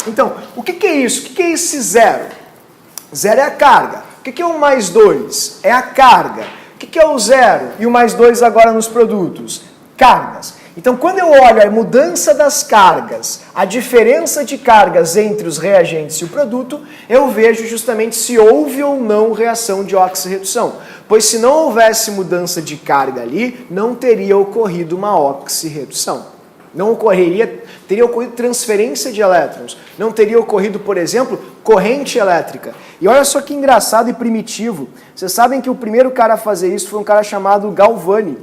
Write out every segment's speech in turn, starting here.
Então, o que é isso? O que é esse zero? Zero é a carga. O que é o mais 2? É a carga. O que é o zero e o mais 2 agora nos produtos? Cargas. Então, quando eu olho a mudança das cargas, a diferença de cargas entre os reagentes e o produto, eu vejo justamente se houve ou não reação de oxirredução. Pois se não houvesse mudança de carga ali, não teria ocorrido uma oxirredução. Não ocorreria, teria ocorrido transferência de elétrons. Não teria ocorrido, por exemplo, corrente elétrica. E olha só que engraçado e primitivo. Vocês sabem que o primeiro cara a fazer isso foi um cara chamado Galvani.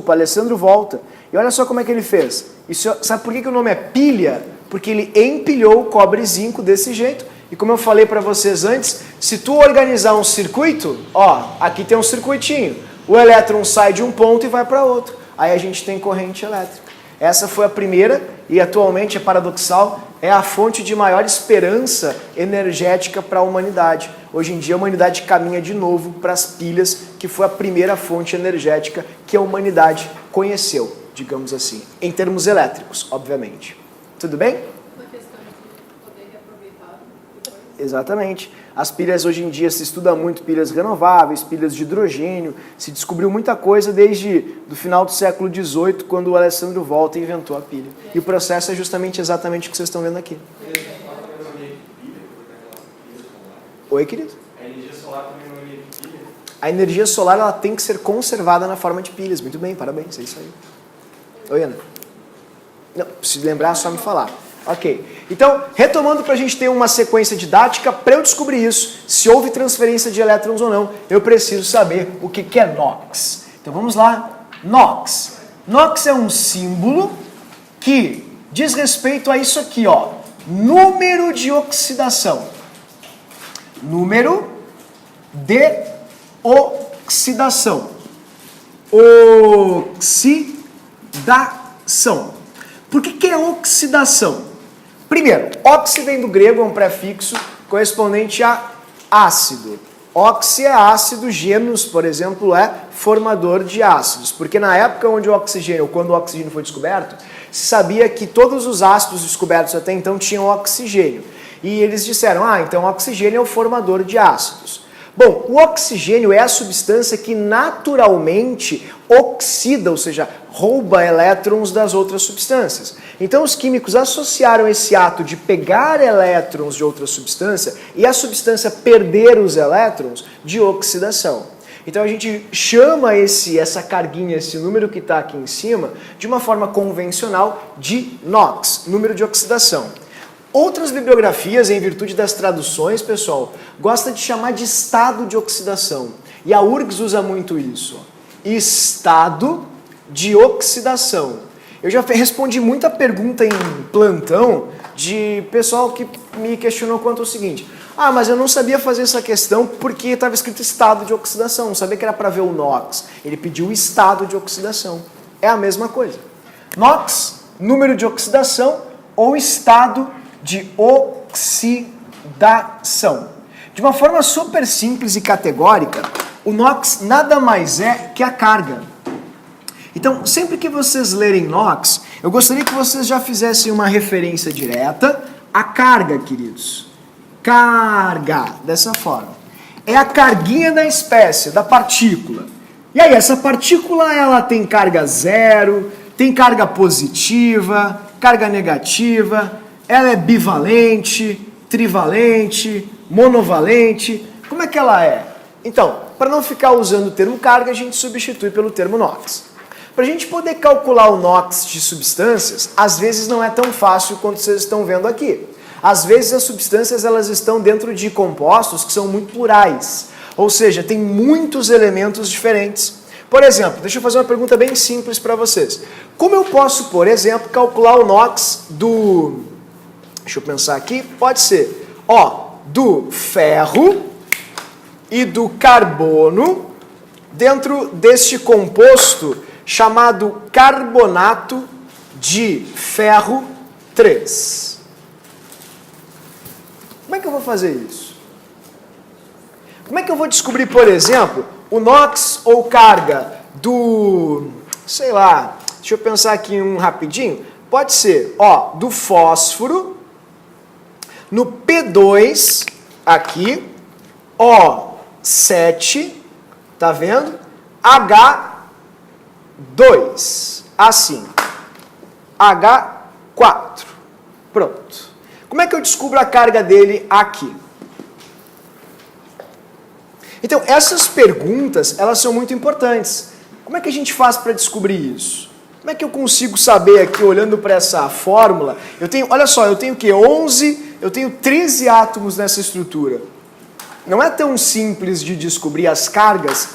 Alessandro Volta. E olha só como é que ele fez. Isso, sabe por que o nome é pilha? Porque ele empilhou cobre e zinco desse jeito. E como eu falei para vocês antes, se tu organizar um circuito, ó, aqui tem um circuitinho. O elétron sai de um ponto e vai para outro. Aí a gente tem corrente elétrica. Essa foi a primeira e atualmente é paradoxal, é a fonte de maior esperança energética para a humanidade. Hoje em dia a humanidade caminha de novo para as pilhas, que foi a primeira fonte energética que a humanidade conheceu, digamos assim, em termos elétricos, obviamente. Tudo bem? Uma questão de poder reaproveitar depois. Exatamente. As pilhas hoje em dia se estuda muito pilhas renováveis, pilhas de hidrogênio, se descobriu muita coisa desde o final do século XVIII, quando o Alessandro Volta inventou a pilha. E o processo é justamente exatamente o que vocês estão vendo aqui. Oi, querido? A energia solar também não é de pilha? A energia solar ela tem que ser conservada na forma de pilhas. Muito bem, parabéns, é isso aí. Oi, Ana. Não, se lembrar, é só me falar. Ok. Então, retomando para a gente ter uma sequência didática, para eu descobrir isso, se houve transferência de elétrons ou não, eu preciso saber o que é NOx. Então vamos lá. NOx. NOx é um símbolo que diz respeito a isso aqui, ó. Número de oxidação. Número de oxidação. Oxidação. Por que é oxidação? Primeiro, oxi vem do grego, é um prefixo correspondente a ácido. Oxi é ácido, genus, por exemplo, é formador de ácidos. Porque na época onde o oxigênio, ou quando o oxigênio foi descoberto, se sabia que todos os ácidos descobertos até então tinham oxigênio. E eles disseram, então o oxigênio é o formador de ácidos. Bom, o oxigênio é a substância que naturalmente oxida, ou seja, rouba elétrons das outras substâncias. Então os químicos associaram esse ato de pegar elétrons de outra substância e a substância perder os elétrons de oxidação. Então a gente chama essa carguinha, esse número que está aqui em cima, de uma forma convencional de NOx, número de oxidação. Outras bibliografias, em virtude das traduções, pessoal, gostam de chamar de estado de oxidação. E a URGS usa muito isso. Estado de oxidação. Eu já respondi muita pergunta em plantão de pessoal que me questionou quanto ao seguinte. Mas eu não sabia fazer essa questão porque estava escrito estado de oxidação. Não sabia que era para ver o NOx. Ele pediu o estado de oxidação. É a mesma coisa. NOx, número de oxidação ou estado de oxidação. De uma forma super simples e categórica, o NOx nada mais é que a carga. Então, sempre que vocês lerem NOx, eu gostaria que vocês já fizessem uma referência direta à carga, queridos. Carga, dessa forma. É a carguinha da espécie, da partícula. E aí, essa partícula, ela tem carga zero, tem carga positiva, carga negativa, ela é bivalente, trivalente, monovalente. Como é que ela é? Então, para não ficar usando o termo carga, a gente substitui pelo termo NOx. Para a gente poder calcular o NOx de substâncias, às vezes não é tão fácil quanto vocês estão vendo aqui. Às vezes as substâncias elas estão dentro de compostos que são muito plurais. Ou seja, tem muitos elementos diferentes. Por exemplo, deixa eu fazer uma pergunta bem simples para vocês. Como eu posso, por exemplo, calcular o NOx do... Deixa eu pensar aqui. Pode ser, do ferro e do carbono dentro deste composto chamado carbonato de ferro 3. Como é que eu vou fazer isso? Como é que eu vou descobrir, por exemplo, o NOx ou carga do, sei lá, deixa eu pensar aqui um rapidinho, pode ser, do fósforo No P2, aqui, O7, tá vendo? H2, assim. H4. Pronto. Como é que eu descubro a carga dele aqui? Então, essas perguntas, elas são muito importantes. Como é que a gente faz para descobrir isso? Como é que eu consigo saber aqui, olhando para essa fórmula? Olha só, eu tenho o quê? 11, eu tenho 13 átomos nessa estrutura. Não é tão simples de descobrir as cargas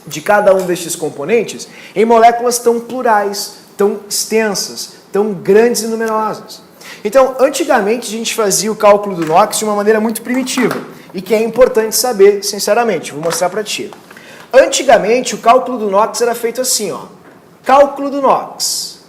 de cada um destes componentes em moléculas tão plurais, tão extensas, tão grandes e numerosas. Então, antigamente a gente fazia o cálculo do NOx de uma maneira muito primitiva e que é importante saber, sinceramente. Vou mostrar para ti. Antigamente o cálculo do NOx era feito assim, ó. Cálculo do NOx.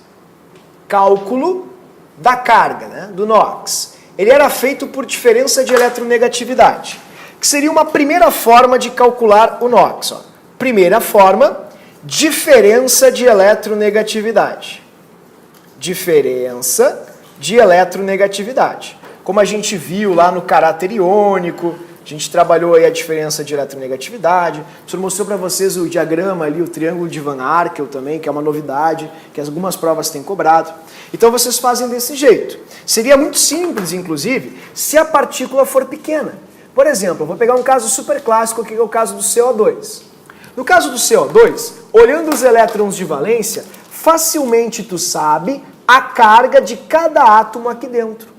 Cálculo da carga, né, do NOx. Ele era feito por diferença de eletronegatividade, que seria uma primeira forma de calcular o NOx. Ó. Primeira forma, diferença de eletronegatividade. Diferença de eletronegatividade. Como a gente viu lá no caráter iônico, a gente trabalhou aí a diferença de eletronegatividade. O professor mostrou para vocês o diagrama ali, o triângulo de Van Arkel também, que é uma novidade, que algumas provas têm cobrado. Então vocês fazem desse jeito. Seria muito simples, inclusive, se a partícula for pequena. Por exemplo, eu vou pegar um caso super clássico, que é o caso do CO2. No caso do CO2, olhando os elétrons de valência, facilmente tu sabe a carga de cada átomo aqui dentro.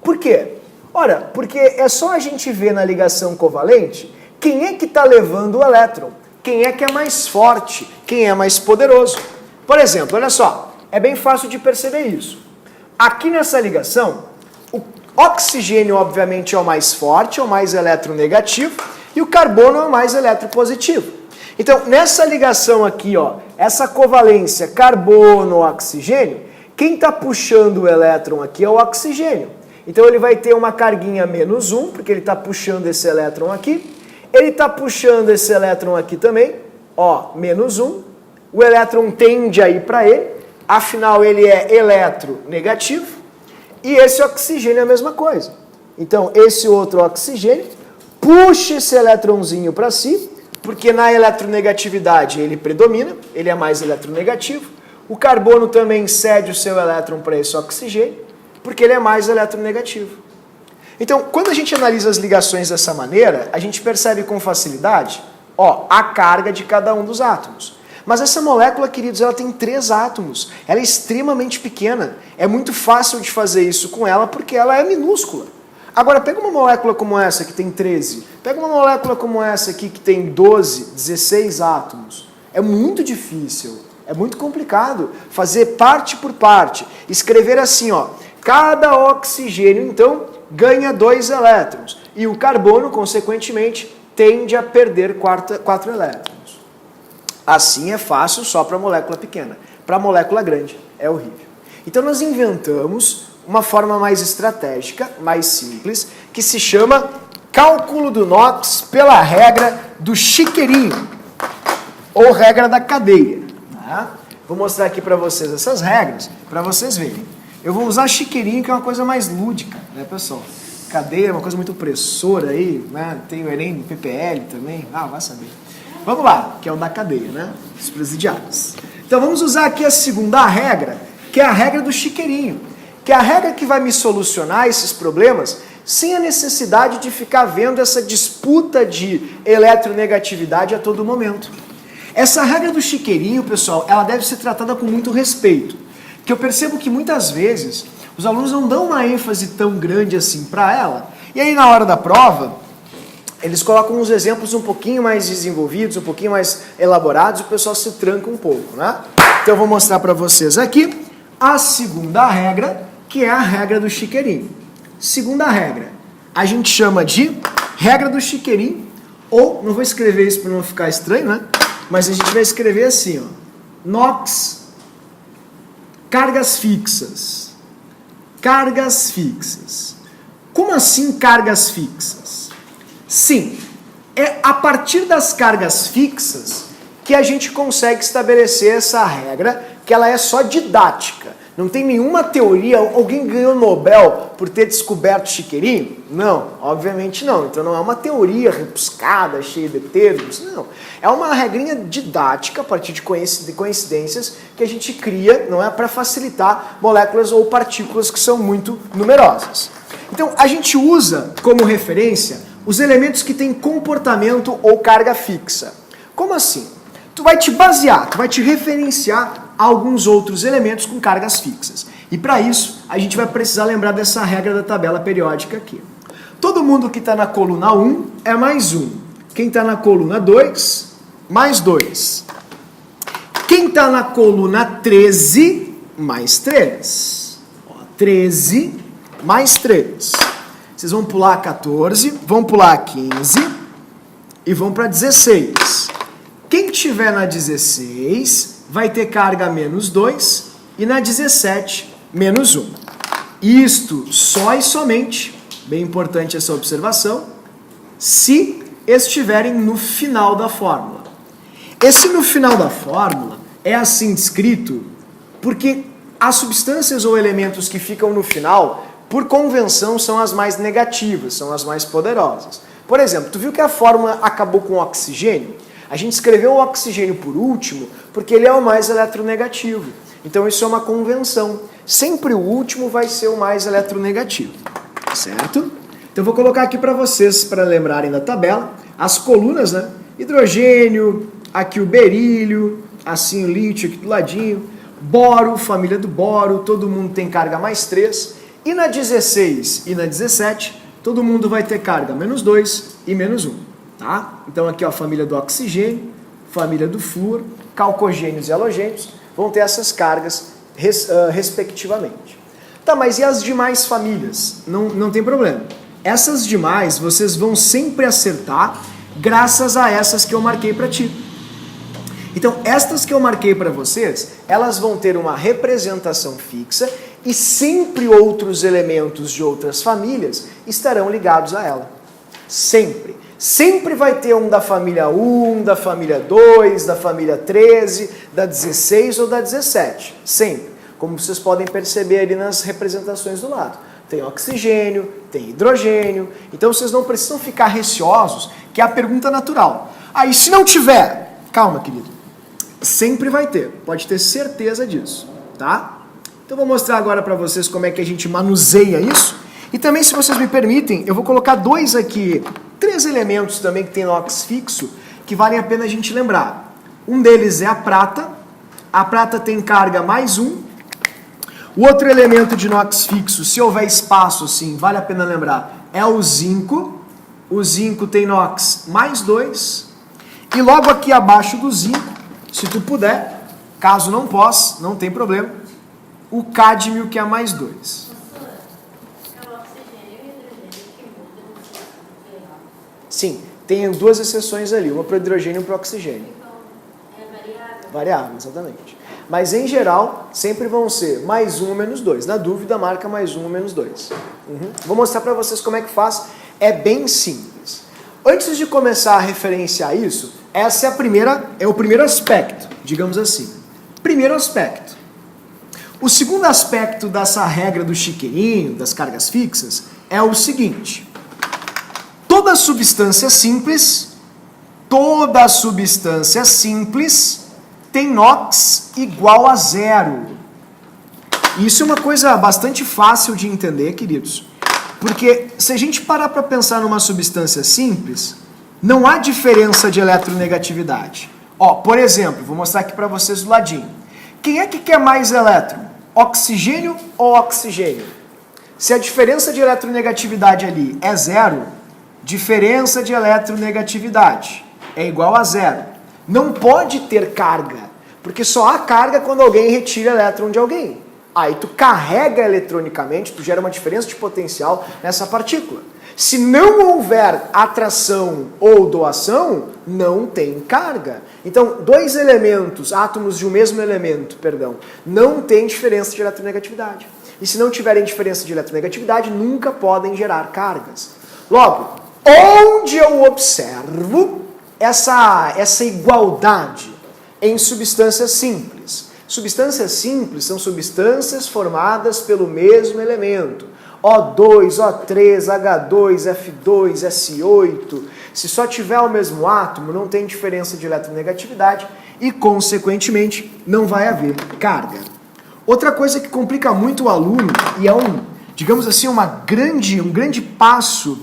Por quê? Ora, porque é só a gente ver na ligação covalente quem é que está levando o elétron, quem é que é mais forte, quem é mais poderoso. Por exemplo, olha só, é bem fácil de perceber isso. Aqui nessa ligação, o oxigênio obviamente é o mais forte, é o mais eletronegativo, e o carbono é o mais eletropositivo. Então, nessa ligação aqui, ó, essa covalência carbono-oxigênio, quem está puxando o elétron aqui é o oxigênio. Então ele vai ter uma carguinha menos 1, porque ele está puxando esse elétron aqui. Ele está puxando esse elétron aqui também, ó, menos 1. O elétron tende a ir para ele, afinal ele é eletronegativo. E esse oxigênio é a mesma coisa. Então esse outro oxigênio puxa esse elétronzinho para si, porque na eletronegatividade ele predomina, ele é mais eletronegativo. O carbono também cede o seu elétron para esse oxigênio, porque ele é mais eletronegativo. Então, quando a gente analisa as ligações dessa maneira, a gente percebe com facilidade, ó, a carga de cada um dos átomos. Mas essa molécula, queridos, ela tem 3 átomos. Ela é extremamente pequena. É muito fácil de fazer isso com ela, porque ela é minúscula. Agora, pega uma molécula como essa, que tem 13. Pega uma molécula como essa aqui, que tem 12, 16 átomos. É muito difícil. É muito complicado fazer parte por parte. Escrever assim, ó. Cada oxigênio, então, ganha 2 elétrons. E o carbono, consequentemente, tende a perder 4 elétrons. Assim é fácil só para a molécula pequena. Para a molécula grande, é horrível. Então nós inventamos uma forma mais estratégica, mais simples, que se chama cálculo do NOx pela regra do chiqueirinho, ou regra da cadeia. Tá? Vou mostrar aqui para vocês essas regras, para vocês verem. Eu vou usar chiqueirinho, que é uma coisa mais lúdica, né, pessoal? Cadeia é uma coisa muito opressora aí, né? Tem o Enem, PPL também, vai saber. Vamos lá, que é o da cadeia, né? Os presidiados. Então vamos usar aqui a segunda regra, que é a regra do chiqueirinho, que é a regra que vai me solucionar esses problemas sem a necessidade de ficar vendo essa disputa de eletronegatividade a todo momento. Essa regra do chiqueirinho, pessoal, ela deve ser tratada com muito respeito. Que eu percebo que muitas vezes os alunos não dão uma ênfase tão grande assim para ela, e aí na hora da prova, eles colocam uns exemplos um pouquinho mais desenvolvidos, um pouquinho mais elaborados, e o pessoal se tranca um pouco, né? Então eu vou mostrar para vocês aqui a segunda regra, que é a regra do chiqueirinho. Segunda regra, a gente chama de regra do chiqueirinho, ou, não vou escrever isso para não ficar estranho, né? Mas a gente vai escrever assim, ó, NOx, cargas fixas. Cargas fixas. Como assim cargas fixas? Sim, é a partir das cargas fixas que a gente consegue estabelecer essa regra, que ela é só didática. Não tem nenhuma teoria, alguém ganhou Nobel por ter descoberto o chiqueirinho? Não, obviamente não. Então não é uma teoria rebuscada, cheia de termos, não. É uma regrinha didática a partir de coincidências que a gente cria, não é, para facilitar moléculas ou partículas que são muito numerosas. Então a gente usa como referência os elementos que têm comportamento ou carga fixa. Como assim? Tu vai te basear, tu vai te referenciar a alguns outros elementos com cargas fixas. E para isso, a gente vai precisar lembrar dessa regra da tabela periódica aqui. Todo mundo que está na coluna 1 é mais 1. Quem está na coluna 2, mais 2. Quem está na coluna 13, mais 3. 13 mais 3. Vocês vão pular 14, vão pular 15 e vão para 16. Quem tiver na 16 vai ter carga menos 2 e na 17 menos 1. Isto só e somente, bem importante essa observação, se estiverem no final da fórmula. Esse no final da fórmula é assim descrito porque as substâncias ou elementos que ficam no final, por convenção, são as mais negativas, são as mais poderosas. Por exemplo, tu viu que a fórmula acabou com oxigênio? A gente escreveu o oxigênio por último porque ele é o mais eletronegativo. Então isso é uma convenção. Sempre o último vai ser o mais eletronegativo. Certo? Então eu vou colocar aqui para vocês, para lembrarem da tabela, as colunas, né? Hidrogênio, aqui o berílio, assim o lítio aqui do ladinho, boro, família do boro, todo mundo tem carga mais 3. E na 16 e na 17, todo mundo vai ter carga menos 2 e menos 1. Tá? Então aqui ó, a família do oxigênio, família do flúor, calcogênios e halogênios vão ter essas cargas respectivamente. Tá, mas e as demais famílias? Não tem problema. Essas demais vocês vão sempre acertar graças a essas que eu marquei para ti. Então estas que eu marquei para vocês, elas vão ter uma representação fixa e sempre outros elementos de outras famílias estarão ligados a ela. Sempre. Sempre vai ter um da família 1, da família 2, da família 13, da 16 ou da 17. Sempre. Como vocês podem perceber ali nas representações do lado. Tem oxigênio, tem hidrogênio. Então vocês não precisam ficar receosos, que é a pergunta natural. Aí se não tiver, calma querido, sempre vai ter. Pode ter certeza disso. Tá? Então eu vou mostrar agora para vocês como é que a gente manuseia isso. E também, se vocês me permitem, eu vou colocar 3 elementos também que tem NOx fixo, que valem a pena a gente lembrar. Um deles é a prata. A prata tem carga mais 1. O outro elemento de NOx fixo, se houver espaço, sim, vale a pena lembrar, é o zinco. O zinco tem NOx mais 2. E logo aqui abaixo do zinco, se tu puder, caso não possa, não tem problema, o cádmio, que é mais 2. Sim, tem 2 exceções ali, uma para o hidrogênio e uma para o oxigênio. Então, é variável? Variável, exatamente. Mas em geral, sempre vão ser mais 1 ou menos 2. Na dúvida, marca mais 1 ou menos 2. Vou mostrar para vocês como é que faz. É bem simples. Antes de começar a referenciar isso, essa é o primeiro aspecto, digamos assim. Primeiro aspecto. O segundo aspecto dessa regra do chiqueirinho, das cargas fixas, é o seguinte. Toda substância simples tem NOx igual a 0. Isso é uma coisa bastante fácil de entender, queridos. Porque se a gente parar para pensar numa substância simples, não há diferença de eletronegatividade. Ó, por exemplo, vou mostrar aqui para vocês do ladinho. Quem é que quer mais elétron? Oxigênio ou oxigênio? Se a diferença de eletronegatividade ali é 0, diferença de eletronegatividade é igual a 0. Não pode ter carga, porque só há carga quando alguém retira elétron de alguém. Aí tu carrega eletronicamente, tu gera uma diferença de potencial nessa partícula. Se não houver atração ou doação, não tem carga. Então, 2 elementos, átomos de um mesmo elemento, não tem diferença de eletronegatividade. E se não tiverem diferença de eletronegatividade, nunca podem gerar cargas. Logo, onde eu observo essa igualdade em substâncias simples? Substâncias simples são substâncias formadas pelo mesmo elemento. O2, O3, H2, F2, S8. Se só tiver o mesmo átomo, não tem diferença de eletronegatividade e, consequentemente, não vai haver carga. Outra coisa que complica muito o aluno, e é digamos assim, um grande passo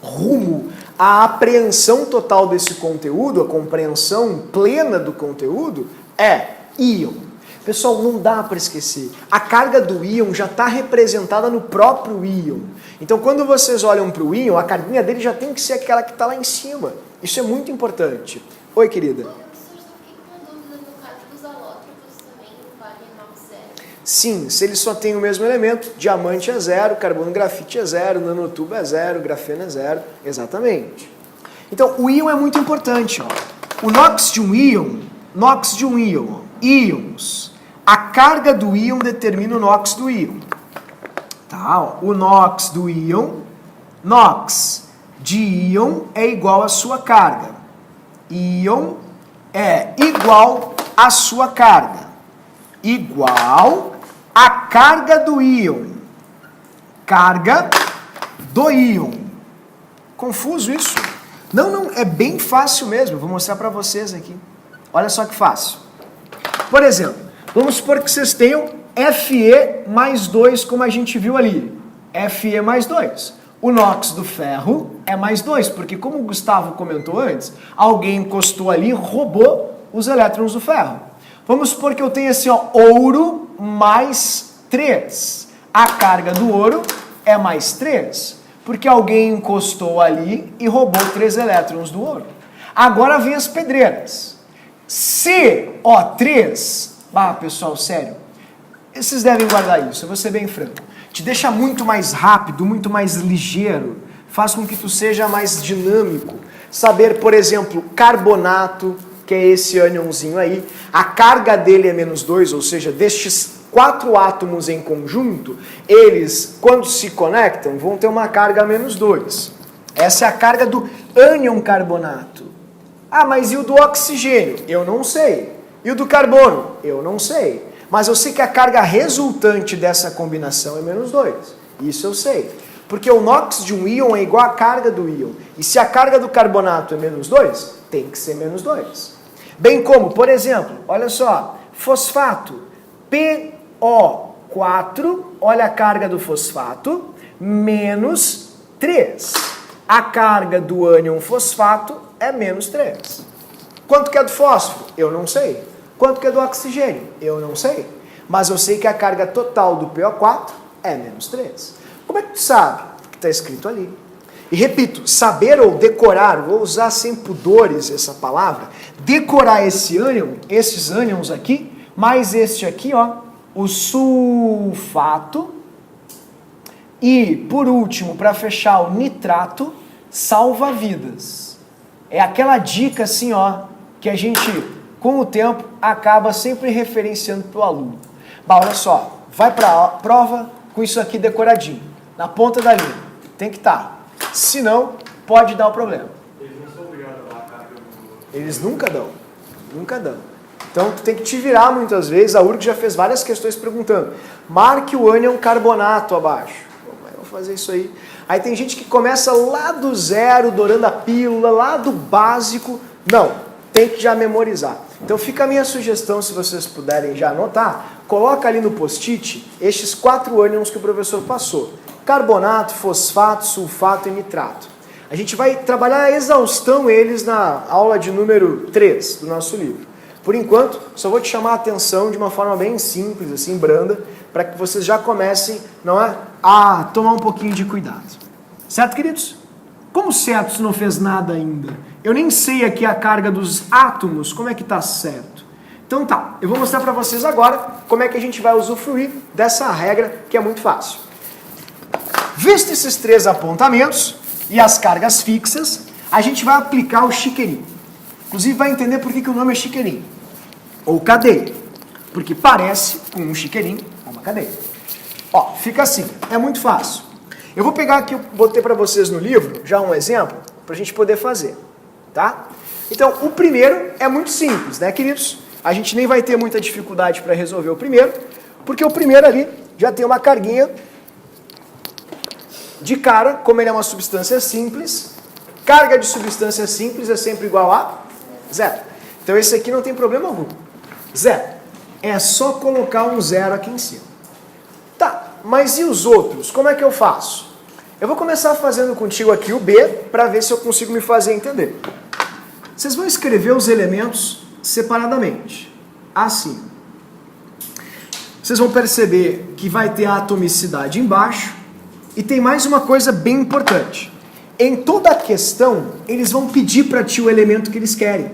rumo à apreensão total desse conteúdo, a compreensão plena do conteúdo, é íon. Pessoal, não dá para esquecer. A carga do íon já está representada no próprio íon. Então, quando vocês olham para o íon, a carguinha dele já tem que ser aquela que está lá em cima. Isso é muito importante. Oi, querida. Sim, se ele só tem o mesmo elemento, diamante é 0, carbono grafite é 0, nanotubo é 0, grafeno é 0, exatamente. Então, o íon é muito importante. Ó. O NOx de um íon, íons. A carga do íon determina o NOx do íon. Tá, ó. O NOx do íon, NOx de íon é igual à sua carga. Íon é igual à sua carga. Igual à carga do íon. Carga do íon. Confuso isso? Não, é bem fácil mesmo. Vou mostrar para vocês aqui. Olha só que fácil. Por exemplo, vamos supor que vocês tenham Fe mais 2, como a gente viu ali. Fe mais 2. O NOx do ferro é mais 2, porque como o Gustavo comentou antes, alguém encostou ali e roubou os elétrons do ferro. Vamos supor que eu tenha assim, ó, ouro mais 3. A carga do ouro é mais 3, porque alguém encostou ali e roubou 3 elétrons do ouro. Agora vem as pedreiras. CO3, pessoal, sério, vocês devem guardar isso, eu vou ser bem franco. Te deixa muito mais rápido, muito mais ligeiro, faz com que tu seja mais dinâmico. Saber, por exemplo, carbonato, que é esse ânionzinho aí, a carga dele é menos 2, ou seja, destes 4 átomos em conjunto, eles, quando se conectam, vão ter uma carga menos 2. Essa é a carga do ânion carbonato. Ah, mas e o do oxigênio? Eu não sei. E o do carbono? Eu não sei. Mas eu sei que a carga resultante dessa combinação é menos 2. Isso eu sei. Porque o NOx de um íon é igual à carga do íon. E se a carga do carbonato é menos 2, tem que ser menos 2. Bem como, por exemplo, olha só, fosfato, PO4, olha a carga do fosfato, menos 3. A carga do ânion fosfato é menos 3. Quanto que é do fósforo? Eu não sei. Quanto que é do oxigênio? Eu não sei. Mas eu sei que a carga total do PO4 é menos 3. Como é que tu sabe? Que está escrito ali. E repito, saber ou decorar, vou usar sem pudores essa palavra, decorar esse ânion, esses ânions aqui, mais este aqui, ó, o sulfato, e, por último, para fechar, o nitrato, salva vidas. É aquela dica assim, ó, que a gente, com o tempo, acaba sempre referenciando para o aluno. Olha só, vai para a prova com isso aqui decoradinho, na ponta da linha. Tem que estar. Senão, pode dar o problema. Eles não são obrigados a dar a carga do... Eles nunca dão. Nunca dão. Então, tu tem que te virar muitas vezes. A URG já fez várias questões perguntando. Marque o ânion carbonato abaixo. Como é que eu vou fazer isso aí? Aí tem gente que começa lá do zero, dourando a pílula, lá do básico. Não, tem que já memorizar. Então fica a minha sugestão, se vocês puderem já anotar, coloca ali no post-it estes 4 ânions que o professor passou. Carbonato, fosfato, sulfato e nitrato. A gente vai trabalhar a exaustão eles na aula de número 3 do nosso livro. Por enquanto, só vou te chamar a atenção de uma forma bem simples, assim, branda, para que vocês já comecem, não é, a tomar um pouquinho de cuidado. Certo, queridos? Como certo se não fez nada ainda? Eu nem sei aqui a carga dos átomos, como é que tá certo? Então tá, eu vou mostrar para vocês agora como é que a gente vai usufruir dessa regra que é muito fácil. Visto esses 3 apontamentos e as cargas fixas, a gente vai aplicar o chiqueirinho. Inclusive vai entender por que o nome é chiqueirinho. Ou cadeia. Porque parece com um chiqueirinho ou uma cadeia. Ó, fica assim, é muito fácil. Eu vou pegar aqui, eu botei para vocês no livro, já um exemplo, para a gente poder fazer. Tá? Então, o primeiro é muito simples, né, queridos? A gente nem vai ter muita dificuldade para resolver o primeiro, porque o primeiro ali já tem uma carguinha de cara, como ele é uma substância simples, carga de substância simples é sempre igual a zero. Então esse aqui não tem problema algum. Zero. É só colocar um zero aqui em cima. Tá, mas e os outros? Como é que eu faço? Eu vou começar fazendo contigo aqui o B, para ver se eu consigo me fazer entender. Vocês vão escrever os elementos separadamente. Assim. Vocês vão perceber que vai ter a atomicidade embaixo. E tem mais uma coisa bem importante. Em toda a questão, eles vão pedir para ti o elemento que eles querem.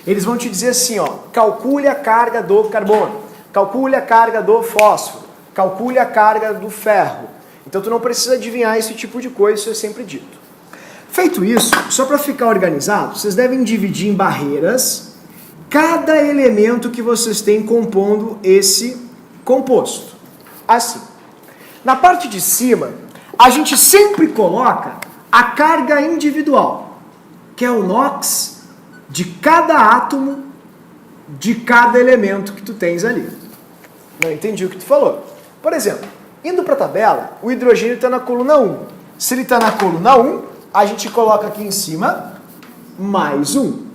Eles vão te dizer assim, ó, calcule a carga do carbono, calcule a carga do fósforo, calcule a carga do ferro. Então tu não precisa adivinhar esse tipo de coisa, isso é sempre dito. Feito isso, só para ficar organizado, vocês devem dividir em barreiras cada elemento que vocês têm compondo esse composto. Assim. Na parte de cima, a gente sempre coloca a carga individual, que é o NOx de cada átomo de cada elemento que tu tens ali. Não entendi o que tu falou. Por exemplo, indo para a tabela, o hidrogênio está na coluna 1. Se ele está na coluna 1, a gente coloca aqui em cima mais 1.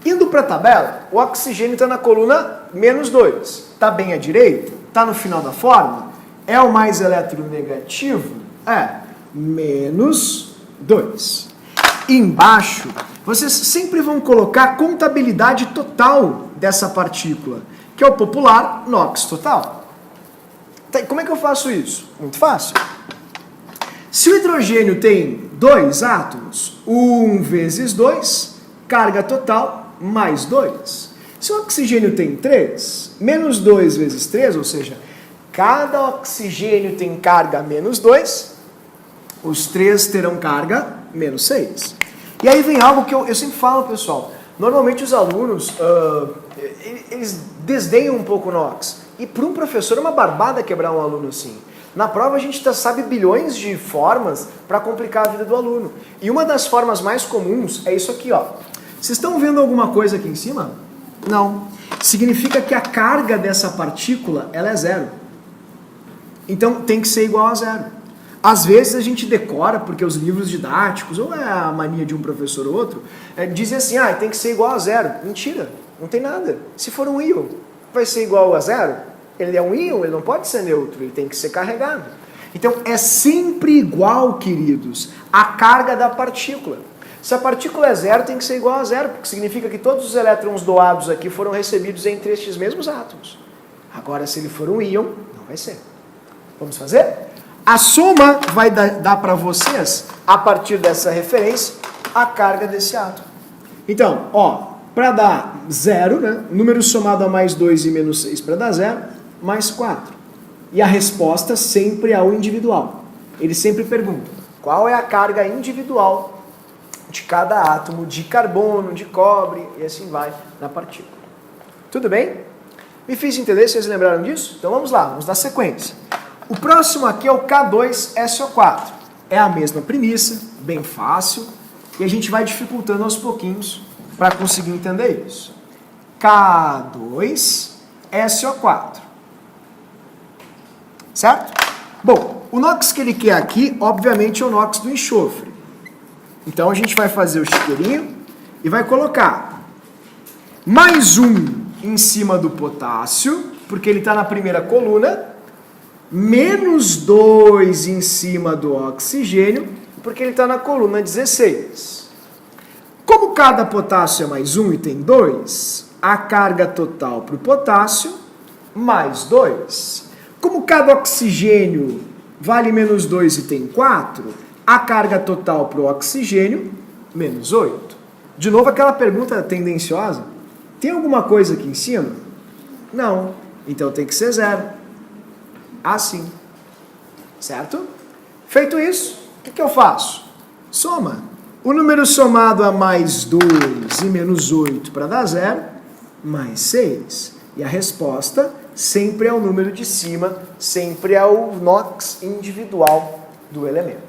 Indo para a tabela, o oxigênio está na coluna menos 2. Está bem à direita? Está no final da fórmula? É o mais eletronegativo? É. Menos 2. Embaixo, vocês sempre vão colocar a contabilidade total dessa partícula, que é o popular NOx total. Tá, como é que eu faço isso? Muito fácil. Se o hidrogênio tem 2 átomos, 1 vezes 2, carga total, mais 2. Se o oxigênio tem 3, menos 2 vezes 3, ou seja, cada oxigênio tem carga menos 2, os 3 terão carga menos 6. E aí vem algo que eu sempre falo, pessoal. Normalmente os alunos, eles desdenham um pouco o NOx. E para um professor é uma barbada quebrar um aluno assim. Na prova a gente sabe bilhões de formas para complicar a vida do aluno. E uma das formas mais comuns é isso aqui, ó. Vocês estão vendo alguma coisa aqui em cima? Não. Significa que a carga dessa partícula, ela é zero. Então tem que ser igual a zero. Às vezes a gente decora, porque os livros didáticos, ou é a mania de um professor ou outro, dizem assim, tem que ser igual a zero. Mentira, não tem nada. Se for um íon, vai ser igual a zero? Ele é um íon, ele não pode ser neutro, ele tem que ser carregado. Então é sempre igual, queridos, a carga da partícula. Se a partícula é zero, tem que ser igual a zero, porque significa que todos os elétrons doados aqui foram recebidos entre estes mesmos átomos. Agora, se ele for um íon, não vai ser. Vamos fazer? A soma vai dar para vocês, a partir dessa referência, a carga desse átomo. Então, para dar 0, né, número somado a mais 2 e menos 6 para dar 0, mais 4. E a resposta sempre é o individual. Ele sempre pergunta, qual é a carga individual de cada átomo de carbono, de cobre, e assim vai na partícula. Tudo bem? Me fiz entender, vocês lembraram disso? Então vamos lá, vamos dar sequência. O próximo aqui é o K2SO4. É a mesma premissa, bem fácil, e a gente vai dificultando aos pouquinhos para conseguir entender isso. K2SO4. Certo? Bom, o NOx que ele quer aqui, obviamente, é o NOx do enxofre. Então a gente vai fazer o chiqueirinho e vai colocar mais 1 em cima do potássio, porque ele está na primeira coluna, menos 2 em cima do oxigênio, porque ele está na coluna 16. Como cada potássio é mais 1 e tem 2, a carga total para o potássio, mais 2. Como cada oxigênio vale menos 2 e tem 4, a carga total para o oxigênio, menos 8. De novo aquela pergunta tendenciosa. Tem alguma coisa aqui em cima? Não. Então tem que ser 0. Assim. Certo? Feito isso, o que eu faço? Soma. O número somado a mais 2 e menos 8 para dar 0, mais 6. E a resposta sempre é o número de cima, sempre é o NOx individual do elemento.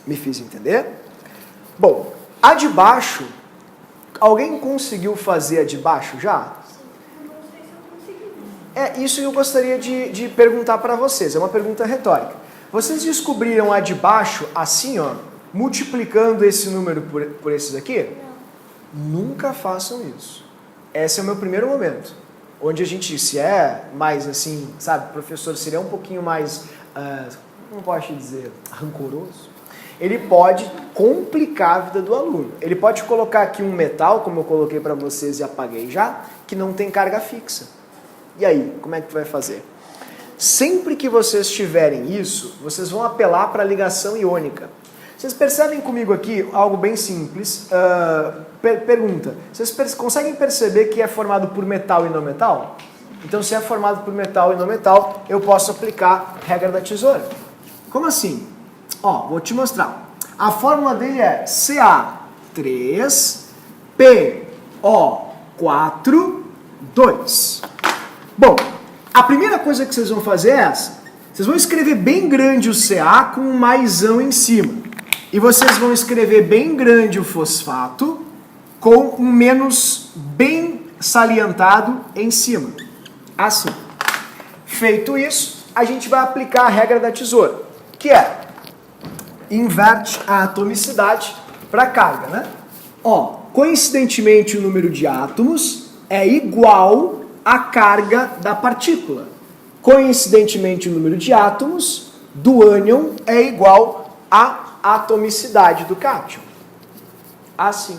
Me fiz entender? Bom, a de baixo, alguém conseguiu fazer a de baixo já? É isso que eu gostaria de perguntar para vocês. É uma pergunta retórica. Vocês descobriram a de baixo assim, ó, multiplicando esse número por esses aqui? Não. Nunca façam isso. Esse é o meu primeiro momento. Onde a gente, se é mais assim, sabe, o professor seria um pouquinho mais, como posso dizer, rancoroso, ele pode complicar a vida do aluno. Ele pode colocar aqui um metal, como eu coloquei para vocês e apaguei já, que não tem carga fixa. E aí, como é que tu vai fazer? Sempre que vocês tiverem isso, vocês vão apelar para a ligação iônica. Vocês percebem comigo aqui algo bem simples? Pergunta, vocês conseguem perceber que é formado por metal e não metal? Então, se é formado por metal e não metal, eu posso aplicar a regra da tesoura. Como assim? Ó, vou te mostrar. A fórmula dele é CA3PO4, 2. Bom, a primeira coisa que vocês vão fazer é essa. Vocês vão escrever bem grande o Ca com um maisão em cima. E vocês vão escrever bem grande o fosfato com um menos bem salientado em cima. Assim. Feito isso, a gente vai aplicar a regra da tesoura, que é inverte a atomicidade para a carga, né? Ó, coincidentemente o número de átomos é igual à carga da partícula. Coincidentemente o número de átomos do ânion é igual à atomicidade do cátion. Assim.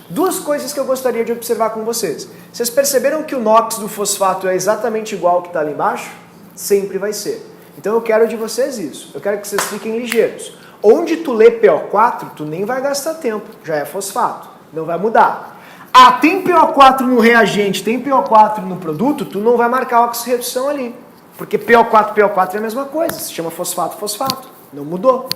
Duas coisas que eu gostaria de observar com vocês. Vocês perceberam que o NOx do fosfato é exatamente igual ao que está ali embaixo? Sempre vai ser. Então eu quero de vocês isso. Eu quero que vocês fiquem ligeiros. Onde tu lê PO4, tu nem vai gastar tempo. Já é fosfato. Não vai mudar. Ah, tem PO4 no reagente, tem PO4 no produto, tu não vai marcar oxirredução ali. Porque PO4 é a mesma coisa. Se chama fosfato, fosfato. Não mudou.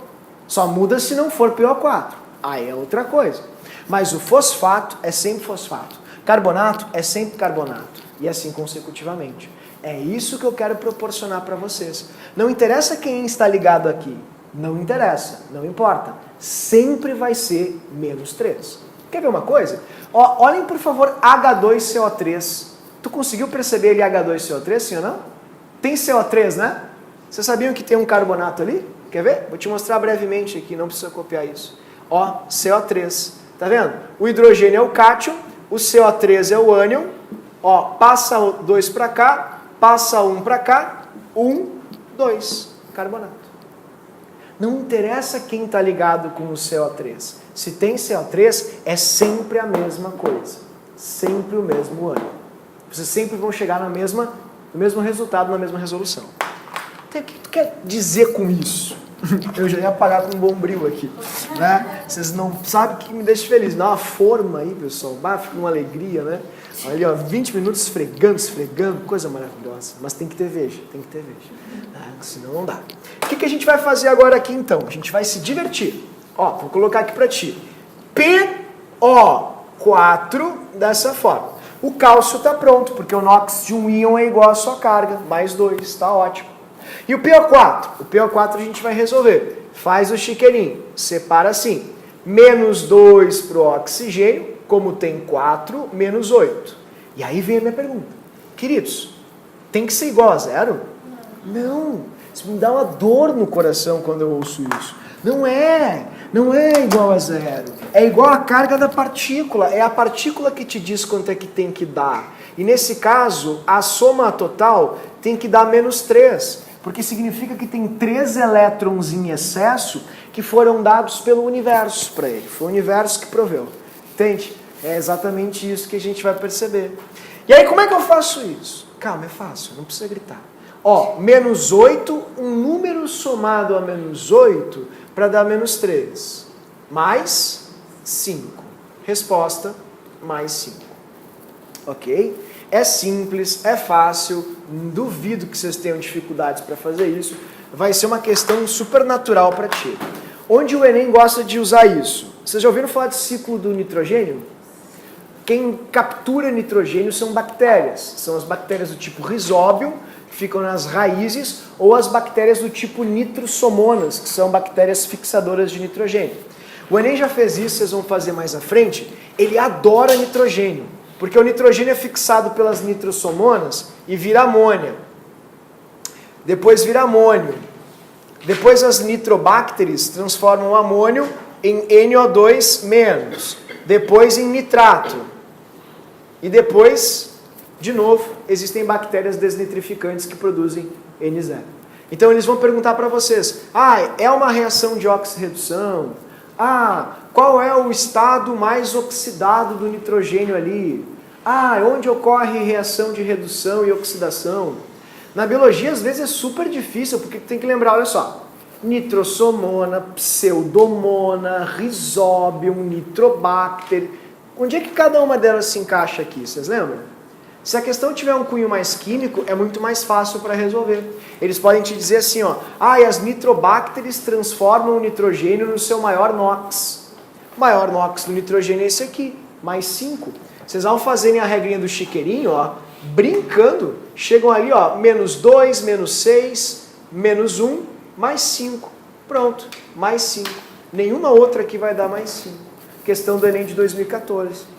Só muda se não for PO4. Aí é outra coisa. Mas o fosfato é sempre fosfato. Carbonato é sempre carbonato. E assim consecutivamente. É isso que eu quero proporcionar para vocês. Não interessa quem está ligado aqui. Não interessa. Não importa. Sempre vai ser menos 3. Quer ver uma coisa? Ó, olhem, por favor, H2CO3. Tu conseguiu perceber ele H2CO3, sim ou não? Tem CO3, né? Vocês sabiam que tem um carbonato ali? Quer ver? Vou te mostrar brevemente aqui, não precisa copiar isso. Ó, CO3. Tá vendo? O hidrogênio é o cátion, o CO3 é o ânion. Ó, passa o 2 para cá, passa 1 para cá, 1, 2, carbonato. Não interessa quem está ligado com o CO3. Se tem CO3, é sempre a mesma coisa. Sempre o mesmo ânion. Vocês sempre vão chegar no mesmo resultado, na mesma resolução. Então, o que tu quer dizer com isso? Eu já ia apagar com um bombril aqui, né? Vocês não sabem o que me deixa feliz. Dá uma forma aí, pessoal. Fica uma alegria, né? Ali, ó, 20 minutos esfregando, coisa maravilhosa. Mas tem que ter veja, senão não dá. O que a gente vai fazer agora aqui, então? A gente vai se divertir. Ó, vou colocar aqui para ti. PO4 dessa forma. O cálcio está pronto, porque o NOx de um íon é igual à sua carga, mais 2, está ótimo. E o PO4? O PO4 a gente vai resolver. Faz o chiqueirinho. Separa assim. Menos 2 para o oxigênio, como tem 4, menos 8. E aí vem a minha pergunta. Queridos, tem que ser igual a 0? Não. Isso me dá uma dor no coração quando eu ouço isso. Não é igual a 0. É igual a carga da partícula. É a partícula que te diz quanto é que tem que dar. E nesse caso, a soma total tem que dar menos 3. Porque significa que tem 3 elétrons em excesso que foram dados pelo universo para ele. Foi o universo que proveu. Entende? É exatamente isso que a gente vai perceber. E aí, como é que eu faço isso? Calma, é fácil, não precisa gritar. Ó, menos 8, um número somado a menos 8 para dar menos 3. Mais 5. Resposta, mais 5. Ok? É simples, é fácil, duvido que vocês tenham dificuldades para fazer isso. Vai ser uma questão super natural para ti. Onde o Enem gosta de usar isso? Vocês já ouviram falar de ciclo do nitrogênio? Quem captura nitrogênio são bactérias. São as bactérias do tipo Rhizobium, que ficam nas raízes, ou as bactérias do tipo Nitrosomonas, que são bactérias fixadoras de nitrogênio. O Enem já fez isso, vocês vão fazer mais à frente. Ele adora nitrogênio. Porque o nitrogênio é fixado pelas nitrossomonas e vira amônia. Depois vira amônio. Depois as nitrobactérias transformam o amônio em NO2-. Depois em nitrato. E depois, de novo, existem bactérias desnitrificantes que produzem N0. Então eles vão perguntar para vocês, é uma reação de oxirredução? Qual é o estado mais oxidado do nitrogênio ali? Onde ocorre reação de redução e oxidação? Na biologia, às vezes, é super difícil, porque tem que lembrar, olha só, nitrossomona, pseudomona, rhizobium, nitrobacter. Onde é que cada uma delas se encaixa aqui, vocês lembram? Se a questão tiver um cunho mais químico, é muito mais fácil para resolver. Eles podem te dizer assim, e as nitrobactérias transformam o nitrogênio no seu maior NOx. O maior NOx do nitrogênio é esse aqui, mais 5. Vocês ao fazerem a regrinha do chiqueirinho, brincando, chegam ali, -2, -6, -1, mais 5. Pronto, mais 5. Nenhuma outra aqui vai dar mais 5. Questão do Enem de 2014.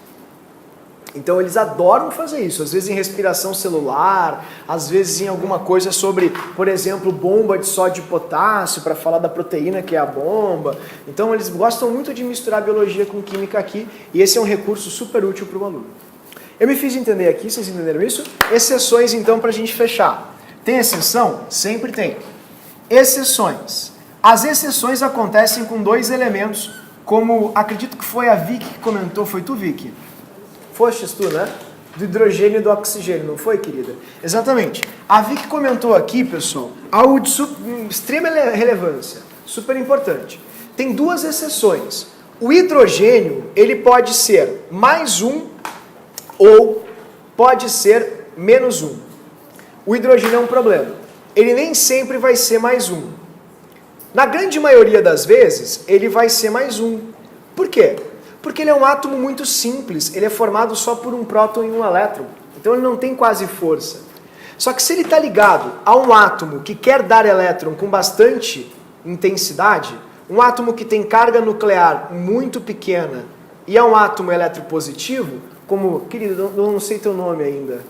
Então eles adoram fazer isso, às vezes em respiração celular, às vezes em alguma coisa sobre, por exemplo, bomba de sódio e potássio, para falar da proteína que é a bomba. Então eles gostam muito de misturar biologia com química aqui, e esse é um recurso super útil para o aluno. Eu me fiz entender aqui, vocês entenderam isso? Exceções então para a gente fechar. Tem exceção? Sempre tem. Exceções. As exceções acontecem com 2 elementos, como acredito que foi a Vicky que comentou, foi tu, Vicky? Fostes tu, né? Do hidrogênio e do oxigênio, não foi, querida? Exatamente. A Vicky comentou aqui, pessoal, algo de extrema relevância, super importante. Tem 2 exceções. O hidrogênio, ele pode ser mais 1 ou pode ser menos 1. O hidrogênio é um problema. Ele nem sempre vai ser mais 1. Na grande maioria das vezes, ele vai ser mais 1. Por quê? Porque ele é um átomo muito simples, ele é formado só por um próton e um elétron, então ele não tem quase força. Só que se ele está ligado a um átomo que quer dar elétron com bastante intensidade, um átomo que tem carga nuclear muito pequena e é um átomo eletropositivo, como, querido, eu não sei teu nome ainda.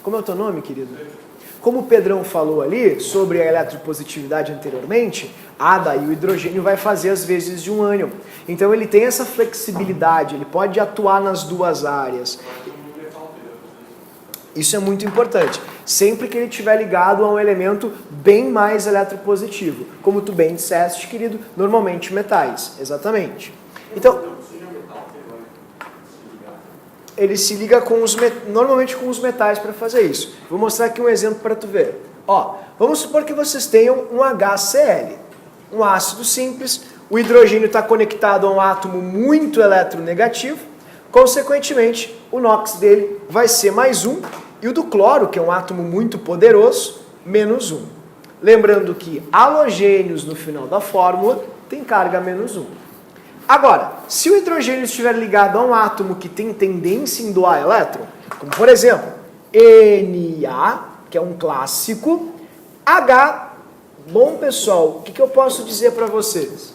Como é o teu nome, querido? Como o Pedrão falou ali sobre a eletropositividade anteriormente, daí o hidrogênio vai fazer as vezes de um ânion. Então ele tem essa flexibilidade, ele pode atuar nas 2 áreas. Isso é muito importante. Sempre que ele estiver ligado a um elemento bem mais eletropositivo. Como tu bem disseste, querido, normalmente metais. Exatamente. Então, ele se liga normalmente com os metais para fazer isso. Vou mostrar aqui um exemplo para tu ver. Vamos supor que vocês tenham um HCl, um ácido simples, o hidrogênio está conectado a um átomo muito eletronegativo, consequentemente o NOx dele vai ser mais 1, e o do cloro, que é um átomo muito poderoso, menos 1. Lembrando que halogênios no final da fórmula tem carga menos 1. Agora, se o hidrogênio estiver ligado a um átomo que tem tendência em doar elétron, como por exemplo, Na, que é um clássico, H, bom pessoal, o que eu posso dizer para vocês?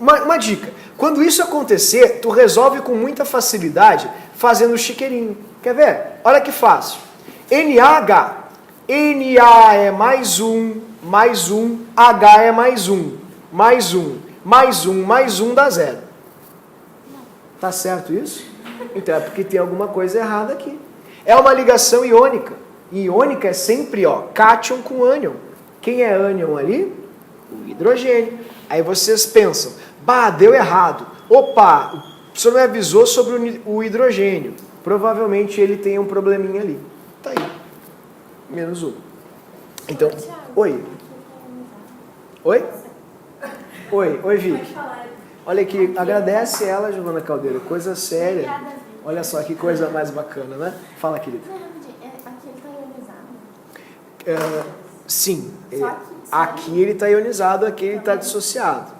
Uma dica, quando isso acontecer, tu resolve com muita facilidade fazendo o chiqueirinho. Quer ver? Olha que fácil. NaH, Na é mais 1, H é mais 1, mais 1. Mais 1 dá 0. Tá certo isso? Então é porque tem alguma coisa errada aqui. É uma ligação iônica. E iônica é sempre cátion com ânion. Quem é ânion ali? O hidrogênio. Aí vocês pensam, deu errado. Opa, o senhor me avisou sobre o hidrogênio. Provavelmente ele tem um probleminha ali. Tá aí. Menos 1. Então, oi. Oi? Oi, Vicky. Olha aqui, agradece ela, Giovana Caldeira, coisa séria. Olha só, que coisa mais bacana, né? Fala, querida. Aqui ele está ionizado? Sim, aqui ele está ionizado, aqui ele está dissociado.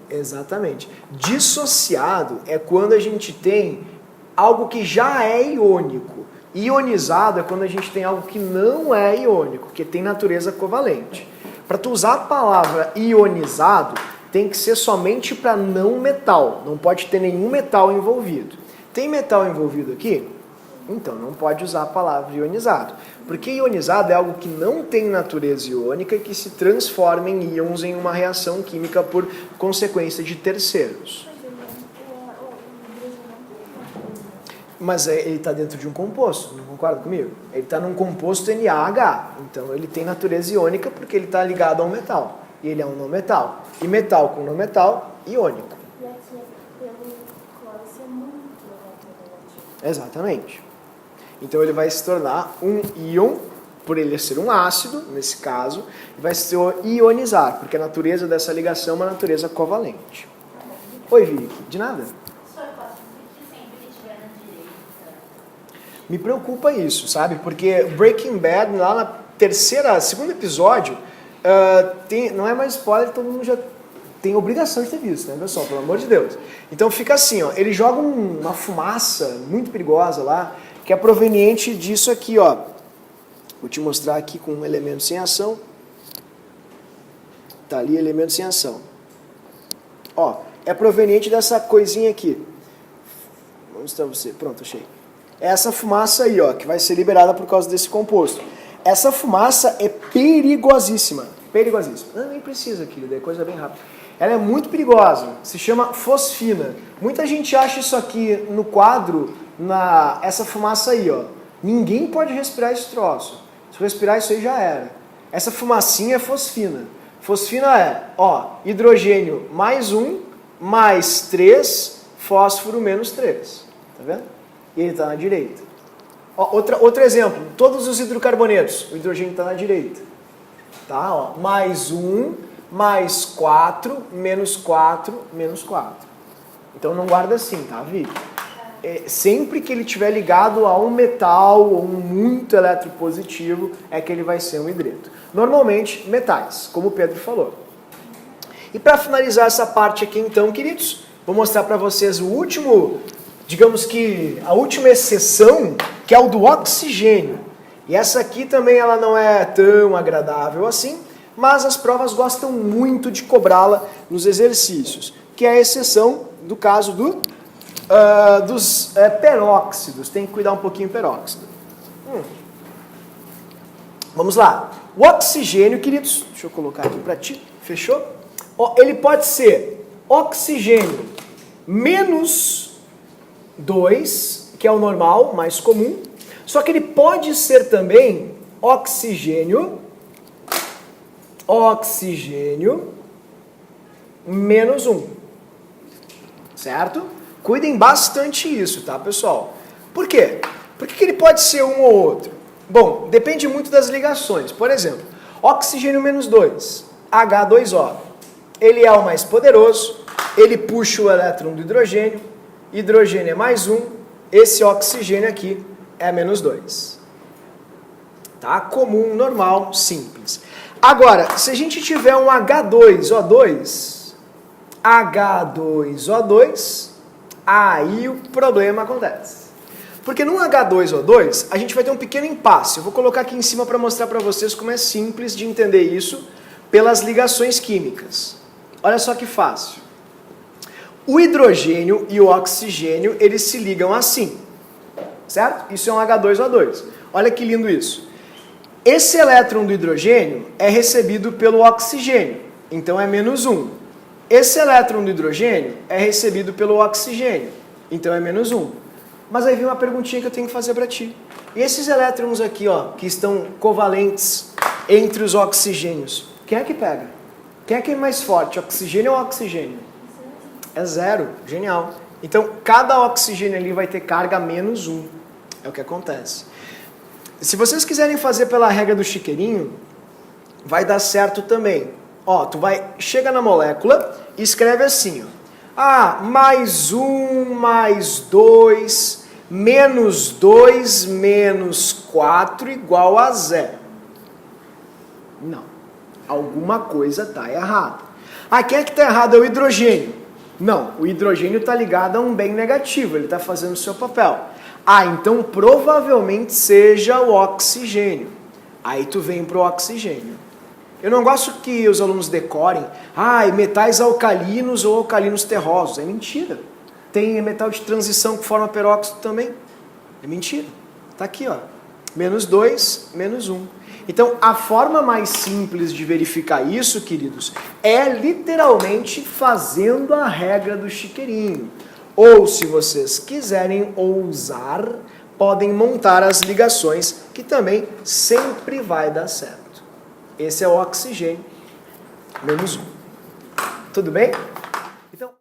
Exatamente. Dissociado é quando a gente tem algo que já é iônico. Ionizado é quando a gente tem algo que não é iônico, que tem natureza covalente. Para tu usar a palavra ionizado, tem que ser somente para não metal. Não pode ter nenhum metal envolvido. Tem metal envolvido aqui? Então não pode usar a palavra ionizado. Porque ionizado é algo que não tem natureza iônica e que se transforma em íons em uma reação química por consequência de terceiros. Mas ele está dentro de um composto, não concorda comigo? Ele está num composto NaH, então ele tem natureza iônica porque ele está ligado a um metal. E ele é um não metal. E metal com não metal, iônico. E aqui, pelo clóris, é muito eletronegativo. Exatamente. Então ele vai se tornar um íon, por ele ser um ácido, nesse caso, e vai se ionizar, porque a natureza dessa ligação é uma natureza covalente. Oi, Vicky, de nada? Me preocupa isso, sabe? Porque Breaking Bad, lá na segundo episódio, não é mais spoiler, todo mundo já tem obrigação de ter visto, né, pessoal? Pelo amor de Deus. Então fica assim, ó, ele joga uma fumaça muito perigosa lá, que é proveniente disso aqui, ó. Vou te mostrar aqui com um elemento sem ação. Tá ali, elemento sem ação. Ó, é proveniente dessa coisinha aqui. Vou mostrar pra você. Pronto, achei. É essa fumaça aí, ó, que vai ser liberada por causa desse composto. Essa fumaça é perigosíssima. Perigosíssima. Não, nem precisa, querida, é coisa bem rápida. Ela é muito perigosa. Se chama fosfina. Muita gente acha isso aqui no quadro, essa fumaça aí, ó. Ninguém pode respirar esse troço. Se respirar isso aí já era. Essa fumacinha é fosfina. Fosfina é, ó, hidrogênio mais 1, mais 3, fósforo menos 3. Tá vendo? E ele está na direita. Ó, outro exemplo, todos os hidrocarbonetos, o hidrogênio está na direita. Tá? Ó, mais 1, mais 4, menos 4, menos 4. Então não guarda assim, tá, Vi? Sempre que ele estiver ligado a um metal ou um muito eletropositivo, é que ele vai ser um hidreto. Normalmente, metais, como o Pedro falou. E para finalizar essa parte aqui, então, queridos, vou mostrar para vocês o último, digamos que a última exceção, que é o do oxigênio. E essa aqui também ela não é tão agradável assim, mas as provas gostam muito de cobrá-la nos exercícios, que é a exceção do caso dos peróxidos. Tem que cuidar um pouquinho do peróxido. Vamos lá. O oxigênio, queridos, deixa eu colocar aqui para ti, fechou? Ele pode ser oxigênio menos 2, que é o normal, mais comum, só que ele pode ser também oxigênio menos 1, certo? Cuidem bastante isso, tá, pessoal? Por quê? Por que ele pode ser um ou outro? Bom, depende muito das ligações. Por exemplo, oxigênio menos 2, H2O. Ele é o mais poderoso, ele puxa o elétron do hidrogênio, hidrogênio é mais 1, esse oxigênio aqui é menos 2. Tá? Comum, normal, simples. Agora, se a gente tiver um H2O2, aí o problema acontece. Porque no H2O2, a gente vai ter um pequeno impasse. Eu vou colocar aqui em cima para mostrar para vocês como é simples de entender isso pelas ligações químicas. Olha só que fácil. O hidrogênio e o oxigênio, eles se ligam assim, certo? Isso é um H2O2. Olha que lindo isso. Esse elétron do hidrogênio é recebido pelo oxigênio, então é menos 1. Esse elétron do hidrogênio é recebido pelo oxigênio, então é menos 1. Mas aí vem uma perguntinha que eu tenho que fazer para ti. E esses elétrons aqui, ó, que estão covalentes entre os oxigênios, quem é que pega? Quem é que é mais forte, oxigênio ou oxigênio? É 0, genial. Então, cada oxigênio ali vai ter carga menos 1. É o que acontece. Se vocês quiserem fazer pela regra do chiqueirinho, vai dar certo também. Ó, chega na molécula e escreve assim, ó. Mais 1, mais 2, menos 2, menos 4 igual a 0. Não. Alguma coisa está errada. Quem é que está errado? É o hidrogênio. Não, o hidrogênio está ligado a um bem negativo, ele está fazendo o seu papel. Então provavelmente seja o oxigênio. Aí tu vem para o oxigênio. Eu não gosto que os alunos decorem, metais alcalinos ou alcalinos terrosos. É mentira. Tem metal de transição que forma peróxido também? É mentira. Está aqui, ó. -2, -1. Então, a forma mais simples de verificar isso, queridos, é literalmente fazendo a regra do chiqueirinho. Ou, se vocês quiserem ousar, podem montar as ligações, que também sempre vai dar certo. Esse é o oxigênio, -1. Tudo bem?